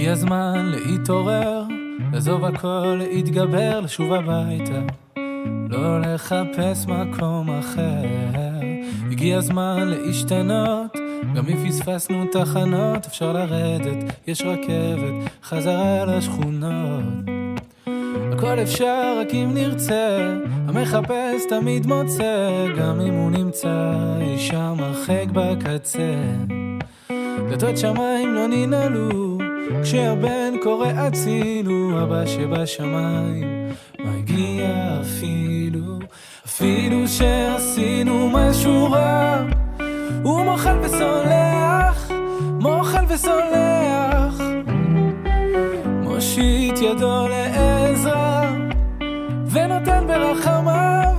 הגיע הזמן להתעורר, לעזוב הכל, להתגבר, לשוב הביתה, לא לחפש מקום אחר. הגיע הזמן להשתנות, גם אם פספסנו תחנות, אפשר לרדת, יש רכבת, חזרה לשכונות. הכל אפשר רק אם נרצה, המחפש תמיד מוצא, גם אם הוא נמצא אי שם הרחק בקצה. דלתות שמיים לא ננעלו, כשהבן קורא הצילו, אבא שבשמיים מגיע אפילו שעשינו משהו רע. הוא מוחל וסולח, מוחל וסולח, מושיט ידו לעזרה ונותן ברחמיו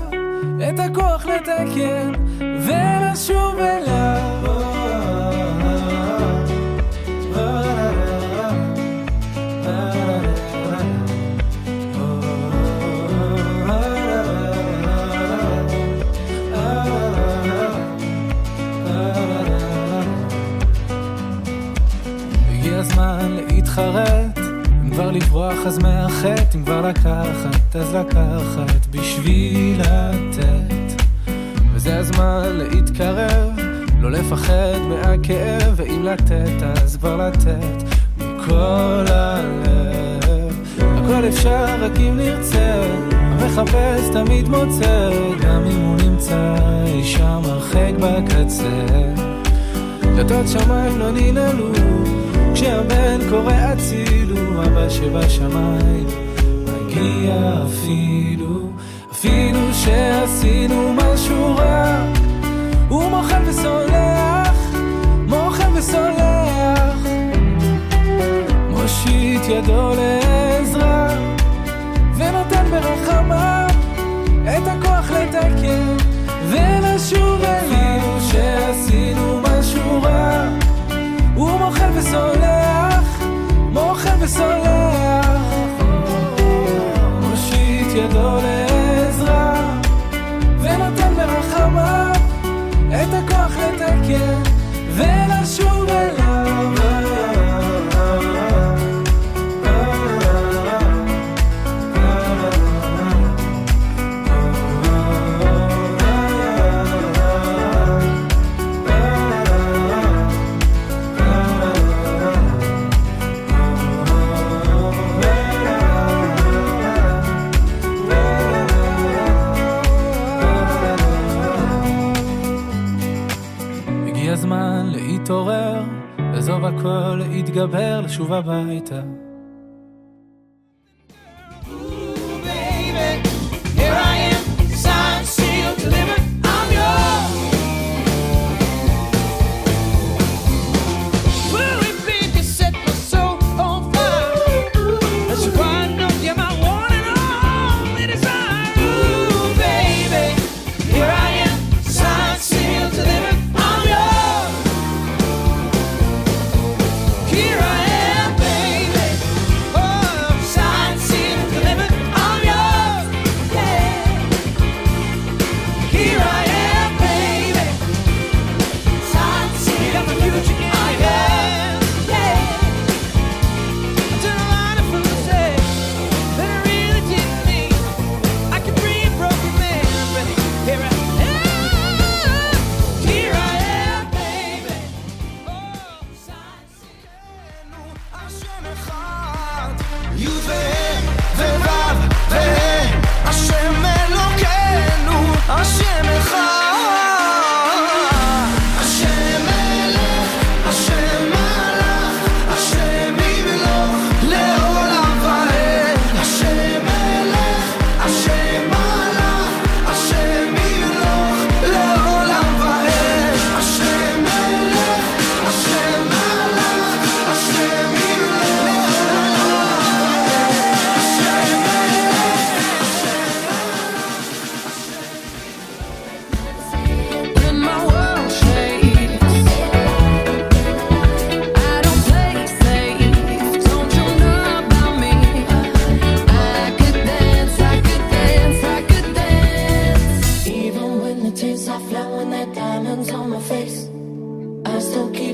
את הכוח לתקן ולשוב אליו. הזמן להתחרט, אם כבר לברוח אז מאחת, אם כבר לקחת אז לקחת בשביל לתת. וזה הזמן להתקרב, לא לפחד מהכאב, ואם לתת אז כבר לתת מכל הלב. הכל אפשר רק אם נרצה, המחפש תמיד מוצא, גם אם הוא נמצא אי שם הרחק בקצה. דלתות שמיים לא ננעלו, כשהבן קורא הצילו, אבא שבשמיים מגיע אפילו שעשינו משהו רע. הוא מוחל וסולח, מוחל וסולח, מושיט ידו לעזרה ונותן ברחמיו את הכוח לתקן ולשוב אליו. שעשינו משהו רע, הוא מוחל וסולח, מוחל וסולח, מושיט ידו לעזרה ונותן ברחמיו את הכוח לתקן ולשוב אליו. הזמן להתעורר, לעזוב הכל, להתגבר, לשוב הביתה. Tears are flowing, that diamonds on my face. I still keep